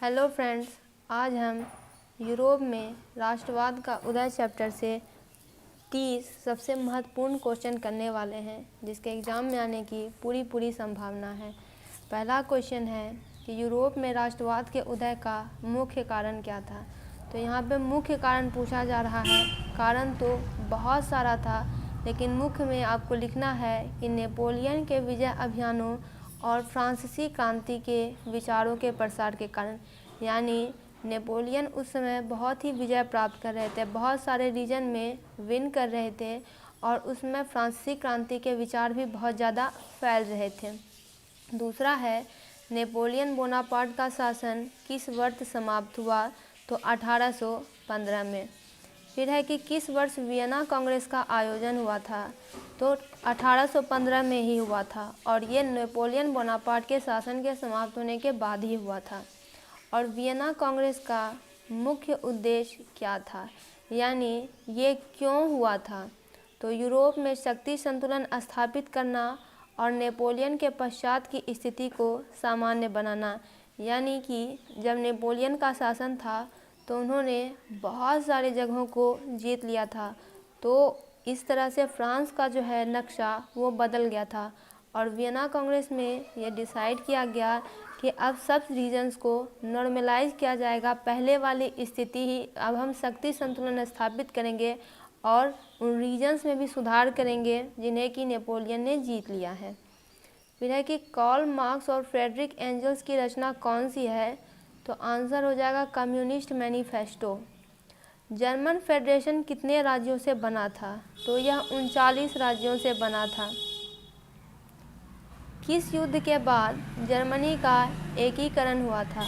Hello friends, आज हम Europe में राष्ट्रवाद का उदय चैप्टर से 30 सबसे महत्वपूर्ण क्वेश्चन करने वाले हैं जिसके एग्ज़ाम में आने की पूरी संभावना है। पहला क्वेश्चन है कि यूरोप में राष्ट्रवाद के उदय का मुख्य कारण क्या था। तो यहाँ पे मुख्य कारण पूछा जा रहा है। कारण तो बहुत सारा था, लेकिन मुख्य में आपको लिखना है कि नेपोलियन के विजय अभियानों और फ्रांसीसी क्रांति के विचारों के प्रसार के कारण, यानी नेपोलियन उस समय बहुत ही विजय प्राप्त कर रहे थे, बहुत सारे रीजन में विन कर रहे थे और उसमें फ्रांसीसी क्रांति के विचार भी बहुत ज़्यादा फैल रहे थे। दूसरा है नेपोलियन बोनापार्ट का शासन किस वर्ष समाप्त हुआ। तो 1815 में। फिर है कि किस वर्ष वियना कांग्रेस का आयोजन हुआ था। तो 1815 में ही हुआ था और ये नेपोलियन बोनापार्ट के शासन के समाप्त होने के बाद ही हुआ था। और वियना कांग्रेस का मुख्य उद्देश्य क्या था, यानी ये क्यों हुआ था। तो यूरोप में शक्ति संतुलन स्थापित करना और नेपोलियन के पश्चात की स्थिति को सामान्य बनाना, यानी कि जब नेपोलियन का शासन था तो उन्होंने बहुत सारे जगहों को जीत लिया था, तो इस तरह से फ्रांस का जो है नक्शा वो बदल गया था। और वियना कांग्रेस में ये डिसाइड किया गया कि अब सब रीजन्स को नॉर्मलाइज किया जाएगा, पहले वाली स्थिति ही अब हम शक्ति संतुलन स्थापित करेंगे और उन रीजन्स में भी सुधार करेंगे जिन्हें कि नेपोलियन ने जीत लिया है। फिर है कि कार्ल मार्क्स और फ्रेडरिक एंजल्स की रचना कौन सी है। तो आंसर हो जाएगा कम्युनिस्ट मैनिफेस्टो। जर्मन फेडरेशन कितने राज्यों से बना था। तो यह 39 राज्यों से बना था। किस युद्ध के बाद जर्मनी का एकीकरण हुआ था।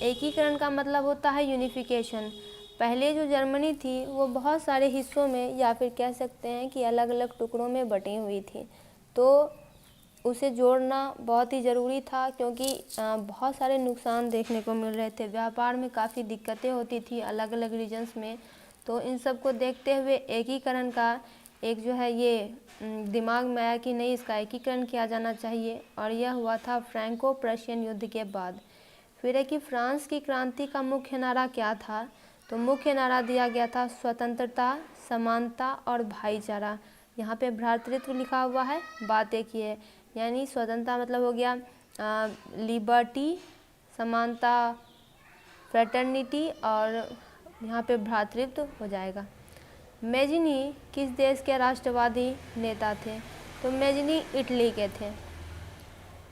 एकीकरण का मतलब होता है यूनिफिकेशन। पहले जो जर्मनी थी वो बहुत सारे हिस्सों में, या फिर कह सकते हैं कि अलग अलग टुकड़ों में बटी हुई थी, तो उसे जोड़ना बहुत ही ज़रूरी था, क्योंकि बहुत सारे नुकसान देखने को मिल रहे थे। व्यापार में काफ़ी दिक्कतें होती थी अलग अलग रीजन्स में। तो इन सब को देखते हुए एकीकरण का एक जो है ये दिमाग में आया कि नहीं, इसका एकीकरण किया जाना चाहिए, और यह हुआ था फ्रैंको प्रशियन युद्ध के बाद। फिर है कि फ्रांस की क्रांति का मुख्य नारा क्या था। तो मुख्य नारा दिया गया था स्वतंत्रता, समानता और भाईचारा। यहाँ पे भ्रातृत्व लिखा हुआ है, बात एक ही है, यानी स्वतंत्रता मतलब हो गया लिबर्टी, समानता फ्रेटर्निटी, और यहाँ पे भ्रातृत्व हो जाएगा। मेजिनी किस देश के राष्ट्रवादी नेता थे। तो मेजिनी इटली के थे।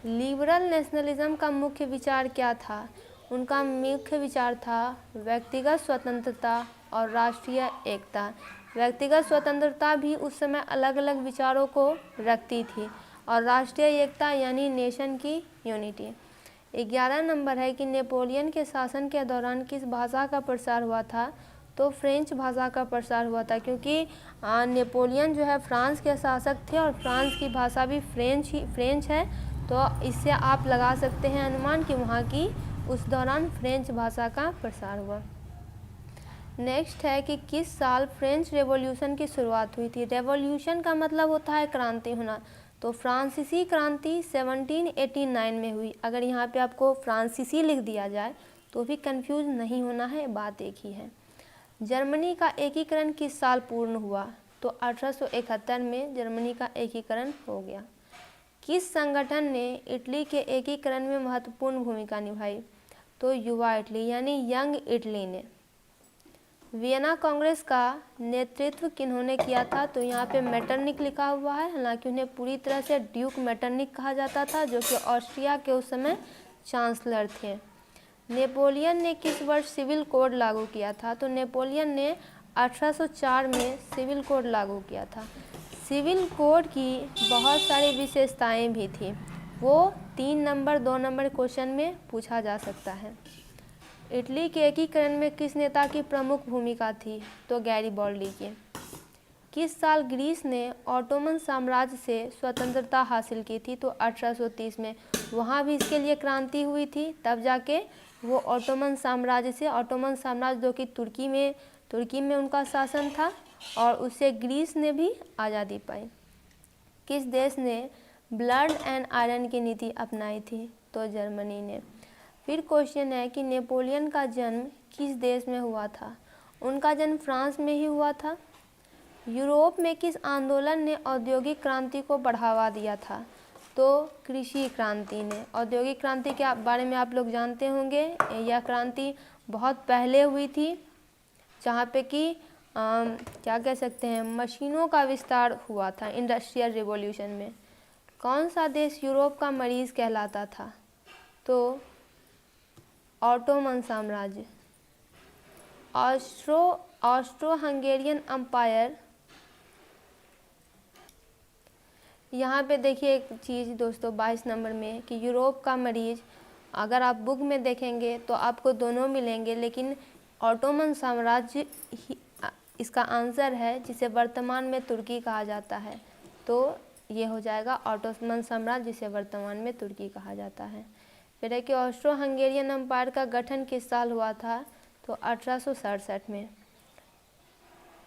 लिबरल नेशनलिज्म का मुख्य विचार क्या था। उनका मुख्य विचार था व्यक्तिगत स्वतंत्रता और राष्ट्रीय एकता। व्यक्तिगत स्वतंत्रता भी उस समय अलग अलग विचारों को रखती थी, और राष्ट्रीय एकता यानी नेशन की यूनिटी। 11 नंबर है कि नेपोलियन के शासन के दौरान किस भाषा का प्रसार हुआ था। तो फ्रेंच भाषा का प्रसार हुआ था, क्योंकि नेपोलियन जो है फ्रांस के शासक थे और फ्रांस की भाषा भी फ्रेंच है। तो इससे आप लगा सकते हैं अनुमान कि वहाँ की उस दौरान फ्रेंच भाषा का प्रसार हुआ। नेक्स्ट है कि किस साल फ्रेंच रेवोल्यूशन की शुरुआत हुई थी। रेवोल्यूशन का मतलब होता है क्रांति होना। तो फ्रांसीसी क्रांति 1789 में हुई। अगर यहाँ पे आपको फ्रांसीसी लिख दिया जाए तो भी कंफ्यूज नहीं होना है, बात एक ही है। जर्मनी का एकीकरण किस साल पूर्ण हुआ। तो 1871 में जर्मनी का एकीकरण हो गया। किस संगठन ने इटली के एकीकरण में महत्वपूर्ण भूमिका निभाई। तो युवा इटली यानी यंग इटली ने। वियना कांग्रेस का नेतृत्व किन्होंने किया था। तो यहाँ पे मेटरनिक लिखा हुआ है, हालांकि उन्हें पूरी तरह से ड्यूक मेटरनिक कहा जाता था, जो कि ऑस्ट्रिया के उस समय चांसलर थे। नेपोलियन ने किस वर्ष सिविल कोड लागू किया था। तो नेपोलियन ने 1804 में सिविल कोड लागू किया था। सिविल कोड की बहुत सारी विशेषताएं भी थी, वो 3 नंबर 2 नंबर क्वेश्चन में पूछा जा सकता है। इटली के एकीकरण में किस नेता की प्रमुख भूमिका थी। तो गैरिबॉल्डी की। किस साल ग्रीस ने ऑटोमन साम्राज्य से स्वतंत्रता हासिल की थी। तो 1830 में। वहाँ भी इसके लिए क्रांति हुई थी, तब जाके वो ऑटोमन साम्राज्य से, ऑटोमन साम्राज्य जो कि तुर्की में उनका शासन था, और उससे ग्रीस ने भी आज़ादी पाई। किस देश ने ब्लड एंड आयरन की नीति अपनाई थी। तो जर्मनी ने। फिर क्वेश्चन है कि नेपोलियन का जन्म किस देश में हुआ था। उनका जन्म फ्रांस में ही हुआ था। यूरोप में किस आंदोलन ने औद्योगिक क्रांति को बढ़ावा दिया था। तो कृषि क्रांति ने। औद्योगिक क्रांति के बारे में आप लोग जानते होंगे। यह क्रांति बहुत पहले हुई थी, जहाँ पे कि क्या कह सकते हैं, मशीनों का विस्तार हुआ था इंडस्ट्रियल रिवॉल्यूशन में। कौन सा देश यूरोप का मरीज कहलाता था। तो ऑटोमन साम्राज्य। Austro Hungarian empire. यहाँ पे देखिए एक चीज़ दोस्तों 22 नंबर में कि यूरोप का मरीज, अगर आप बुक में देखेंगे तो आपको दोनों मिलेंगे, लेकिन ऑटोमन साम्राज्य इसका आंसर है, जिसे वर्तमान में तुर्की कहा जाता है। तो ये हो जाएगा ऑटोमन साम्राज्य, जिसे वर्तमान में तुर्की कहा जाता है। फिर है कि ऑस्ट्रो हंगेरियन अम्पायर का गठन किस साल हुआ था। तो 1867 में।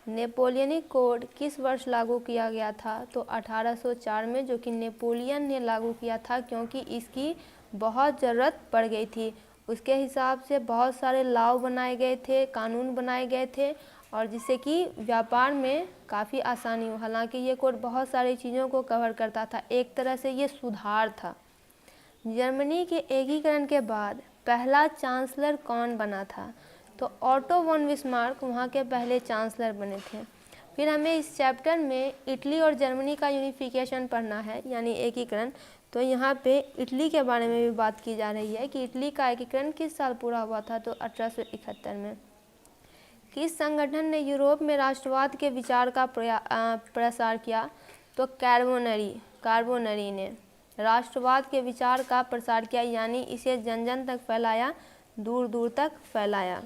नेपोलियनिक कोड किस वर्ष लागू किया गया था। तो 1804 में, जो कि नेपोलियन ने लागू किया था क्योंकि इसकी बहुत ज़रूरत पड़ गई थी। उसके हिसाब से बहुत सारे लॉ बनाए गए थे, कानून बनाए गए थे, और जिससे कि व्यापार में काफ़ी आसानी हो। हालांकि ये कोड बहुत सारी चीज़ों को कवर करता था, एक तरह से ये सुधार था। जर्मनी के एकीकरण के बाद पहला चांसलर कौन बना था। तो ऑटो वॉन बिस्मार्क वहाँ के पहले चांसलर बने थे। फिर हमें इस चैप्टर में इटली और जर्मनी का यूनिफिकेशन पढ़ना है, यानी एकीकरण। तो यहाँ पे इटली के बारे में भी बात की जा रही है कि इटली का एकीकरण किस साल पूरा हुआ था। तो 1871 में। किस संगठन ने यूरोप में राष्ट्रवाद के विचार का प्रसार किया। तो कार्बोनरी ने राष्ट्रवाद के विचार का प्रसार किया, यानी इसे जन जन तक फैलाया, दूर दूर तक फैलाया।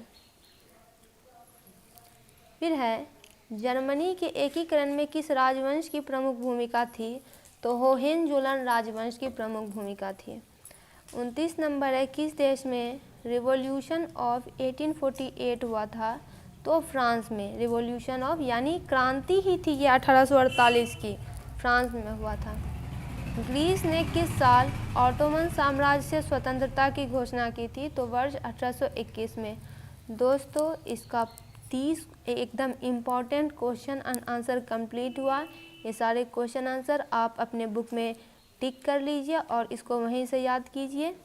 फिर है जर्मनी के एकीकरण में किस राजवंश की प्रमुख भूमिका थी। तो होहेंजोलन राजवंश की प्रमुख भूमिका थी। 29 नंबर है किस देश में रिवॉल्यूशन ऑफ 1848 हुआ था। तो फ्रांस में। रिवॉल्यूशन ऑफ यानी क्रांति ही थी ये 1848 की, फ्रांस में हुआ था। ग्रीस ने किस साल ऑटोमन साम्राज्य से स्वतंत्रता की घोषणा की थी। तो वर्ष 1821 में। दोस्तों इसका 30 एकदम इम्पॉर्टेंट क्वेश्चन आंसर कंप्लीट हुआ। ये सारे क्वेश्चन आंसर आप अपने बुक में टिक कर लीजिए और इसको वहीं से याद कीजिए।